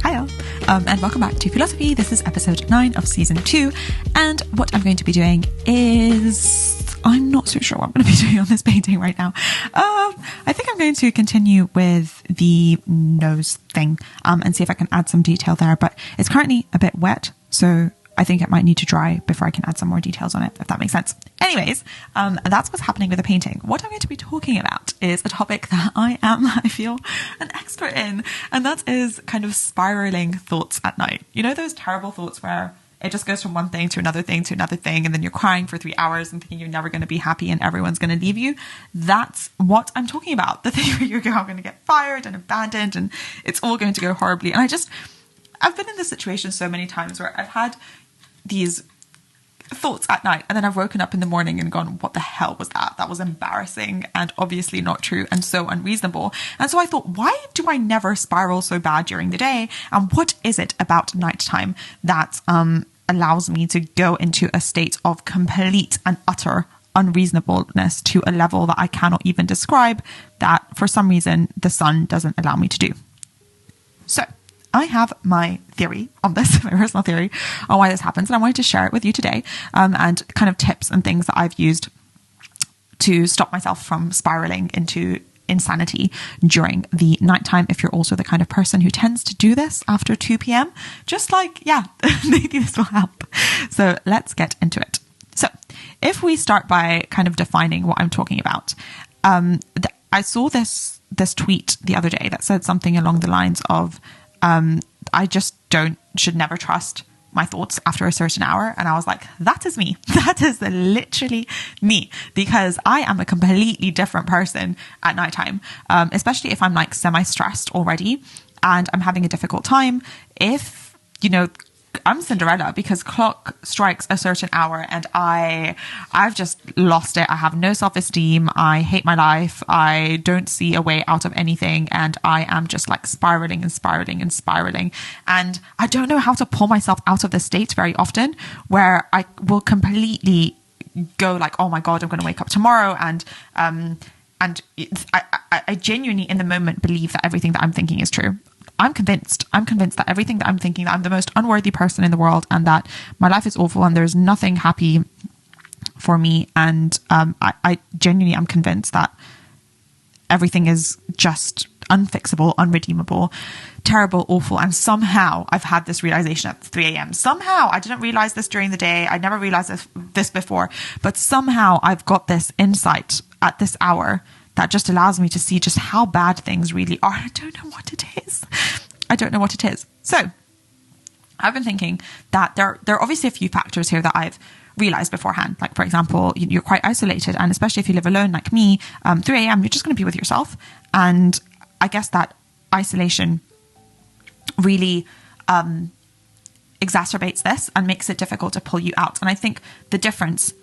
Hiya, and welcome back to Philosophy. This is episode 9 of season 2, and what I'm going to be doing is, I'm not so sure what I'm going to be doing on this painting right now. I think I'm going to continue with the nose thing and see if I can add some detail there, but it's currently a bit wet, so I think it might need to dry before I can add some more details on it, if that makes sense. Anyways, that's what's happening with the painting. What I'm going to be talking about is a topic that I feel, an expert in, and that is kind of spiraling thoughts at night. You know those terrible thoughts where it just goes from one thing to another thing to another thing, and then you're crying for 3 hours and thinking you're never going to be happy and everyone's going to leave you? That's what I'm talking about. The thing where you're going to get fired and abandoned and it's all going to go horribly. And I've been in this situation so many times where I've had these thoughts at night and then I've woken up in the morning and gone, what the hell was that? That was embarrassing and obviously not true and so unreasonable. And so I thought, why do I never spiral so bad during the day? And what is it about nighttime that allows me to go into a state of complete and utter unreasonableness to a level that I cannot even describe, that for some reason the sun doesn't allow me to do? So I have my theory on this, my personal theory on why this happens, and I wanted to share it with you today, and kind of tips and things that I've used to stop myself from spiraling into insanity during the nighttime. If you're also the kind of person who tends to do this after 2 p.m, just like, yeah, maybe this will help. So let's get into it. So if we start by kind of defining what I'm talking about, I saw this tweet the other day that said something along the lines of, I just should never trust my thoughts after a certain hour. And I was like, that is me. That is literally me, because I am a completely different person at nighttime, especially if I'm like semi-stressed already and I'm having a difficult time. If, I'm Cinderella, because clock strikes a certain hour and I've just lost it. I have no self-esteem. I hate my life. I don't see a way out of anything. And I am just like spiraling and spiraling and spiraling. And I don't know how to pull myself out of this state very often, where I will completely go like, oh my God, I'm going to wake up tomorrow. And I genuinely in the moment believe that everything that I'm thinking is true. I'm convinced that everything that I'm thinking, that I'm the most unworthy person in the world and that my life is awful and there's nothing happy for me. And I genuinely am convinced that everything is just unfixable, unredeemable, terrible, awful. And somehow I've had this realization at 3 a.m. Somehow, I didn't realize this during the day. I never realized this before, but somehow I've got this insight at this hour that just allows me to see just how bad things really are. I don't know what it is. So I've been thinking that there are obviously a few factors here that I've realized beforehand. Like, for example, you're quite isolated, and especially if you live alone like me, 3 a.m, you're just going to be with yourself. And I guess that isolation really exacerbates this and makes it difficult to pull you out. And I think the difference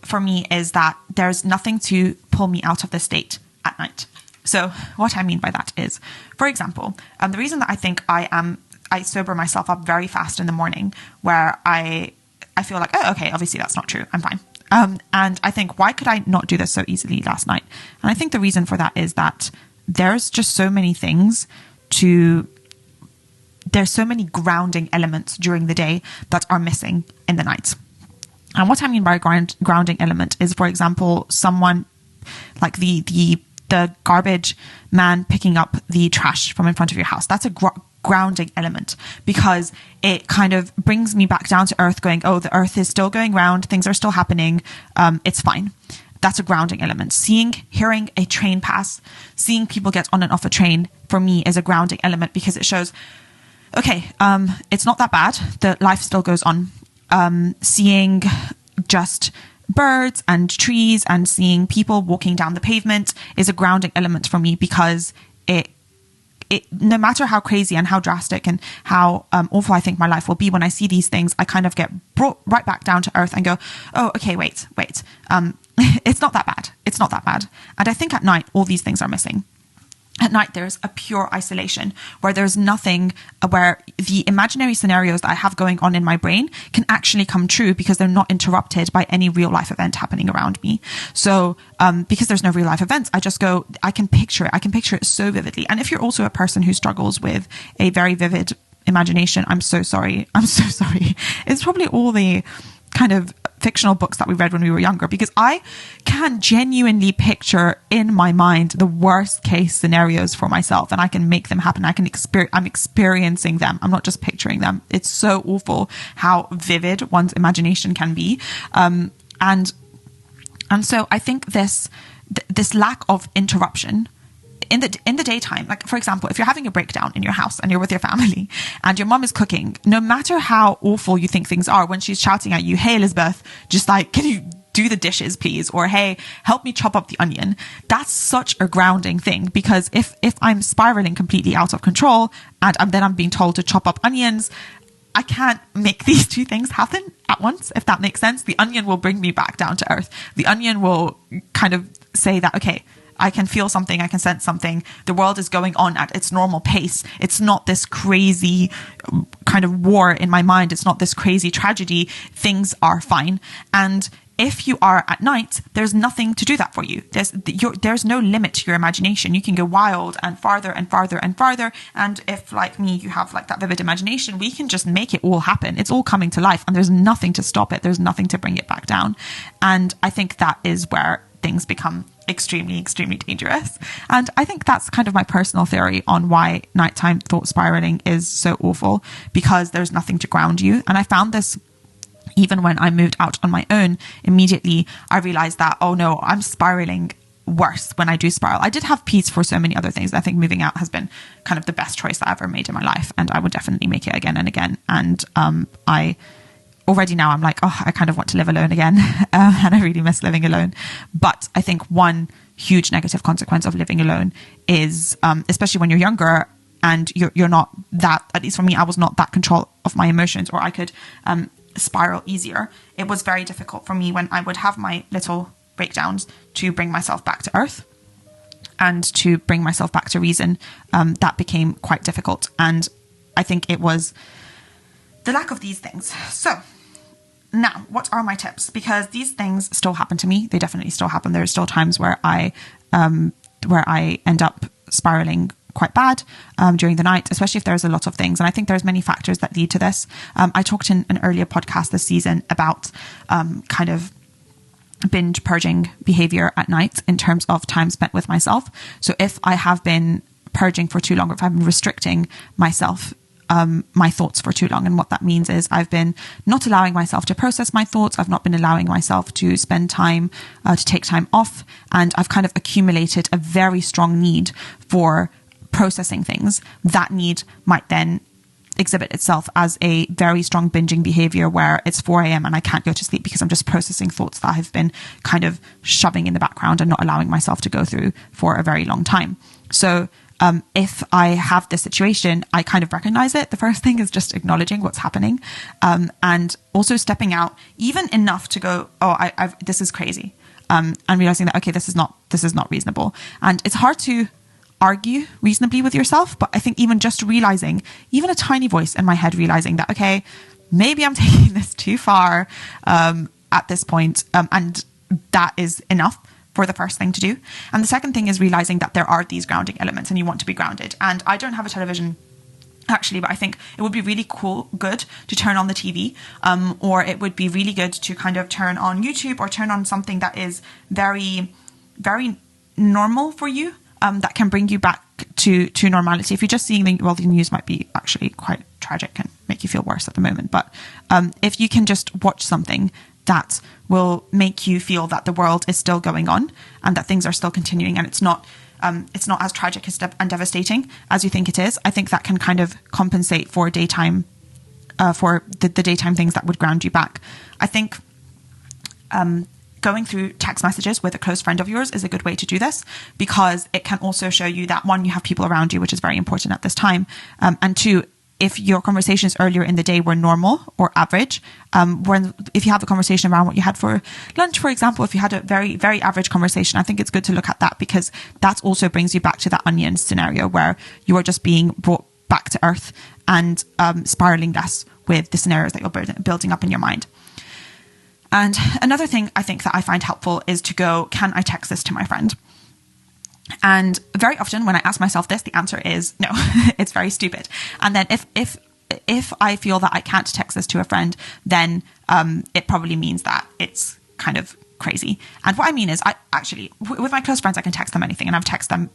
for me is that there's nothing to pull me out of this state at night. So what I mean by that is, for example, the reason that I think I sober myself up very fast in the morning, where I feel like, oh, okay, obviously that's not true, I'm fine. And I think, why could I not do this so easily last night? And I think the reason for that is that there's just so many there's so many grounding elements during the day that are missing in the night. And what I mean by grounding element is, for example, someone like the garbage man picking up the trash from in front of your house. That's a grounding element, because it kind of brings me back down to earth, going, oh, the earth is still going round. Things are still happening. It's fine. That's a grounding element. Hearing a train pass, seeing people get on and off a train, for me is a grounding element, because it shows, okay, it's not that bad. The life still goes on. Seeing just birds and trees and seeing people walking down the pavement is a grounding element for me, because it no matter how crazy and how drastic and how awful I think my life will be, when I see these things, I kind of get brought right back down to earth and go, oh, okay, wait. It's not that bad. It's not that bad. And I think at night, all these things are missing. At night, there's a pure isolation where there's nothing, where the imaginary scenarios that I have going on in my brain can actually come true, because they're not interrupted by any real life event happening around me. So because there's no real life events, I can picture it so vividly. And if you're also a person who struggles with a very vivid imagination. I'm so sorry. It's probably all the kind of fictional books that we read when we were younger, because I can genuinely picture in my mind the worst case scenarios for myself, and I can make them happen. I'm experiencing them. I'm not just picturing them. It's so awful how vivid one's imagination can be. And so I think this lack of interruption in the daytime, like for example, if you're having a breakdown in your house and you're with your family and your mum is cooking, no matter how awful you think things are, when she's shouting at you, "Hey Elizabeth, just like, can you do the dishes please?" Or, "Hey, help me chop up the onion." That's such a grounding thing, because if I'm spiraling completely out of control and I'm being told to chop up onions, I can't make these two things happen at once, if that makes sense. The onion will bring me back down to earth. The onion will kind of say that, okay, I can feel something, I can sense something. The world is going on at its normal pace. It's not this crazy kind of war in my mind. It's not this crazy tragedy. Things are fine. And if you are at night, there's nothing to do that for you. There's no limit to your imagination. You can go wild and farther and farther and farther. And if, like me, you have like that vivid imagination, we can just make it all happen. It's all coming to life and there's nothing to stop it. There's nothing to bring it back down. And I think that is where things become extremely, extremely dangerous. And I think that's kind of my personal theory on why nighttime thought spiraling is so awful, because there's nothing to ground you. And I found this even when I moved out on my own. Immediately I realized that, oh no, I'm spiraling worse when I do spiral. I did have peace for so many other things. I think moving out has been kind of the best choice that I've ever made in my life, and I would definitely make it again and again. And I already now I'm like, oh, I kind of want to live alone again. And I really miss living alone. But I think one huge negative consequence of living alone is, especially when you're younger and you're not that, at least for me, I was not that control of my emotions, or I could spiral easier. It was very difficult for me when I would have my little breakdowns to bring myself back to earth and to bring myself back to reason. That became quite difficult. And I think it was the lack of these things. So now, what are my tips? Because these things still happen to me. They definitely still happen. There are still times where I end up spiraling quite bad during the night, especially if there's a lot of things. And I think there's many factors that lead to this. I talked in an earlier podcast this season about kind of binge purging behavior at night in terms of time spent with myself. So if I have been purging for too long, or if I've been restricting myself, my thoughts for too long. And what that means is I've been not allowing myself to process my thoughts. I've not been allowing myself to spend time, to take time off. And I've kind of accumulated a very strong need for processing things. That need might then exhibit itself as a very strong binging behavior where it's 4 a.m. and I can't go to sleep because I'm just processing thoughts that I've been kind of shoving in the background and not allowing myself to go through for a very long time. So if I have this situation, I kind of recognize it. The first thing is just acknowledging what's happening, and also stepping out even enough to go, oh, this is crazy, and realizing that, okay, this is not reasonable. And it's hard to argue reasonably with yourself, but I think even just realizing, even a tiny voice in my head realizing that, okay, maybe I'm taking this too far at this point, and that is enough for the first thing to do. And the second thing is realizing that there are these grounding elements and you want to be grounded. And I don't have a television actually, but I think it would be really good to turn on the TV, or it would be really good to kind of turn on YouTube or turn on something that is very, very normal for you, that can bring you back to normality. If you're just seeing the news might be actually quite tragic and make you feel worse at the moment. But if you can just watch something that will make you feel that the world is still going on and that things are still continuing and it's not as tragic and devastating as you think it is, I think that can kind of compensate for daytime, for the daytime things that would ground you back. I think going through text messages with a close friend of yours is a good way to do this, because it can also show you that, one, you have people around you, which is very important at this time, and two, if your conversations earlier in the day were normal or average, if you have a conversation around what you had for lunch, for example, if you had a very, very average conversation, I think it's good to look at that, because that also brings you back to that onion scenario where you are just being brought back to earth and spiraling less with the scenarios that you're building up in your mind. And another thing I think that I find helpful is to go, can I text this to my friend? And very often when I ask myself this, the answer is no. It's very stupid. And then if if I feel that I can't text this to a friend, then it probably means that it's kind of crazy. And what I mean is, I actually, with my close friends, I can text them anything, and I've texted them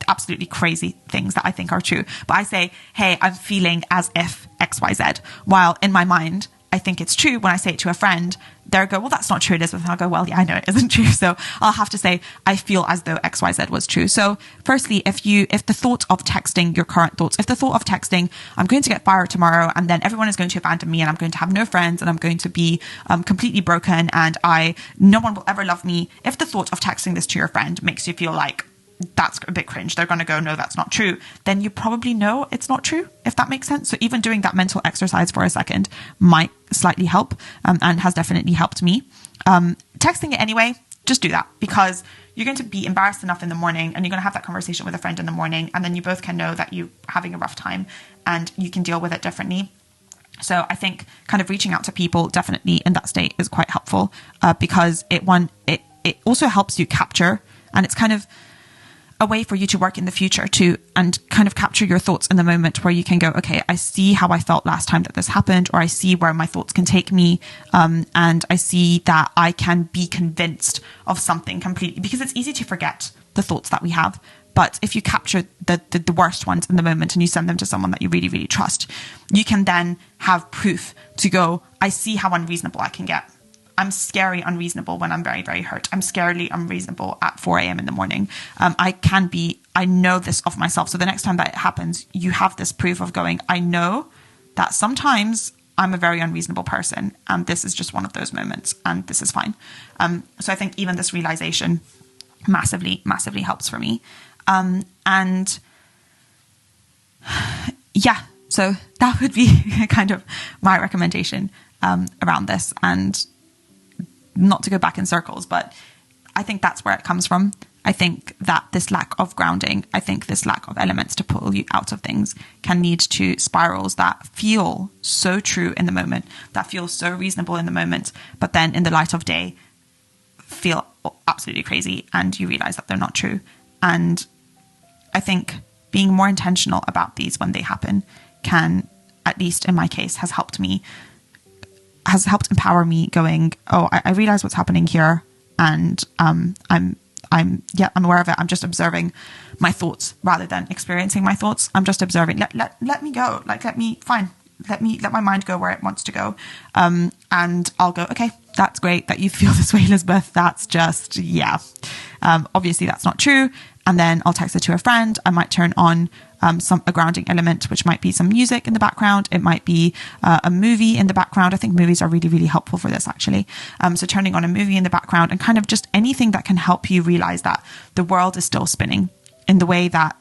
absolutely crazy things that I think are true. But I say, hey, I'm feeling as if XYZ, while in my mind, I think it's true. When I say it to a friend, they'll go, well, that's not true, Elizabeth. And I'll go, well, yeah, I know it isn't true. So I'll have to say, I feel as though XYZ was true. So firstly, if the thought of texting your current thoughts, if the thought of texting, I'm going to get fired tomorrow, and then everyone is going to abandon me, and I'm going to have no friends, and I'm going to be completely broken, and no one will ever love me. If the thought of texting this to your friend makes you feel like that's a bit cringe, they're going to go, no, that's not true, then you probably know it's not true, if that makes sense. So even doing that mental exercise for a second might slightly help, and has definitely helped me. Texting it anyway, just do that, because you're going to be embarrassed enough in the morning, and you're going to have that conversation with a friend in the morning, and then you both can know that you're having a rough time and you can deal with it differently. So I think kind of reaching out to people definitely in that state is quite helpful, because it also helps you capture, and it's kind of a way for you to work in the future too, and kind of capture your thoughts in the moment, where you can go, okay, I see how I felt last time that this happened, or I see where my thoughts can take me, and I see that I can be convinced of something completely, because it's easy to forget the thoughts that we have. But if you capture the worst ones in the moment, and you send them to someone that you really, really trust, you can then have proof to go, I see how unreasonable I can get. I'm scary unreasonable when I'm very, very hurt. I'm scarily unreasonable at 4 a.m. in the morning. I know this of myself. So the next time that it happens, you have this proof of going, I know that sometimes I'm a very unreasonable person, and this is just one of those moments, and this is fine. So I think even this realization massively, massively helps for me. And yeah, so that would be kind of my recommendation around this. And not to go back in circles, but I think that's where it comes from. I think that this lack of grounding, I think this lack of elements to pull you out of things can lead to spirals that feel so true in the moment, that feel so reasonable in the moment, but then in the light of day feel absolutely crazy, and you realize that they're not true. And I think being more intentional about these when they happen can, at least in my case, has helped empower me, going, oh, I realize what's happening here, and I'm aware of it. I'm just observing my thoughts rather than experiencing my thoughts. I'm just observing. Let me go. Let my mind go where it wants to go. And I'll go, okay, that's great that you feel this way, Elizabeth. That's just, yeah. Obviously that's not true. And then I'll text it to a friend. I might turn on a grounding element, which might be some music in the background. It might be a movie in the background. I think movies are really, really helpful for this, actually. So turning on a movie in the background, and kind of just anything that can help you realize that the world is still spinning in the way that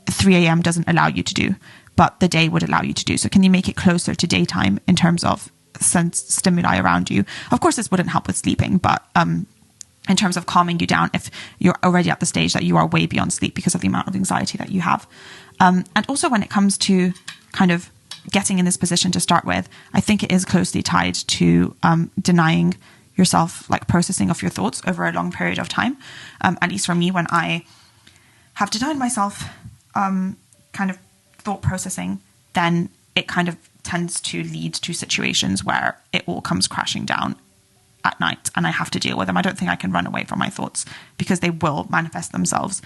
3 a.m. doesn't allow you to do, but the day would allow you to do. So can you make it closer to daytime in terms of stimuli around you? Of course, this wouldn't help with sleeping, but in terms of calming you down if you're already at the stage that you are way beyond sleep because of the amount of anxiety that you have. And also when it comes to kind of getting in this position to start with, I think it is closely tied to denying yourself, like processing of your thoughts over a long period of time. At least for me, when I have denied myself kind of thought processing, then it kind of tends to lead to situations where it all comes crashing down at night, and I have to deal with them. I don't think I can run away from my thoughts, because they will manifest themselves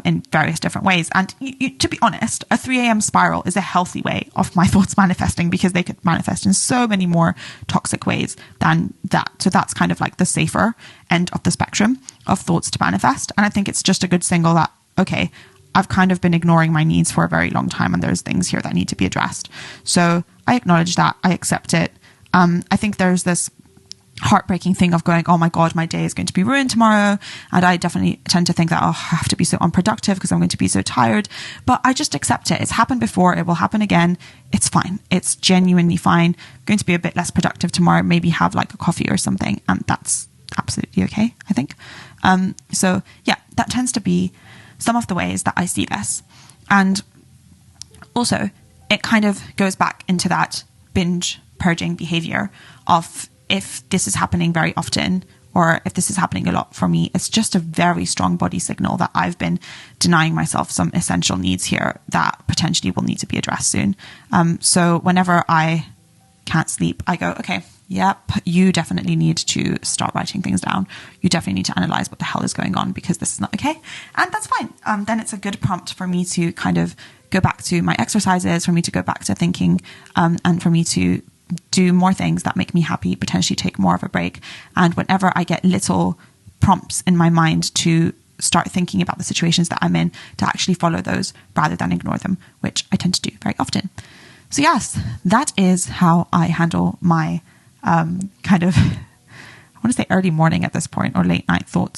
in various different ways. And to be honest, a 3 a.m. spiral is a healthy way of my thoughts manifesting, because they could manifest in so many more toxic ways than that. So that's kind of like the safer end of the spectrum of thoughts to manifest. And I think it's just a good signal that, okay, I've kind of been ignoring my needs for a very long time, and there's things here that need to be addressed. So I acknowledge that. I accept it. I think there's this heartbreaking thing of going, oh my God, my day is going to be ruined tomorrow. And I definitely tend to think that, oh, I have to be so unproductive because I'm going to be so tired. But I just accept it. It's happened before. It will happen again. It's fine. It's genuinely fine. I'm going to be a bit less productive tomorrow. Maybe have like a coffee or something. And that's absolutely okay, I think. So yeah, that tends to be some of the ways that I see this. And also it kind of goes back into that binge purging behavior of, if this is happening very often, or if this is happening a lot for me, it's just a very strong body signal that I've been denying myself some essential needs here that potentially will need to be addressed soon. So whenever I can't sleep, I go, okay, yep, you definitely need to start writing things down. You definitely need to analyze what the hell is going on, because this is not okay. And that's fine. Then it's a good prompt for me to kind of go back to my exercises, for me to go back to thinking, and for me to do more things that make me happy, potentially take more of a break. And whenever I get little prompts in my mind to start thinking about the situations that I'm in, to actually follow those rather than ignore them, which I tend to do very often. So yes, that is how I handle my kind of, I want to say early morning at this point, or late night thoughts.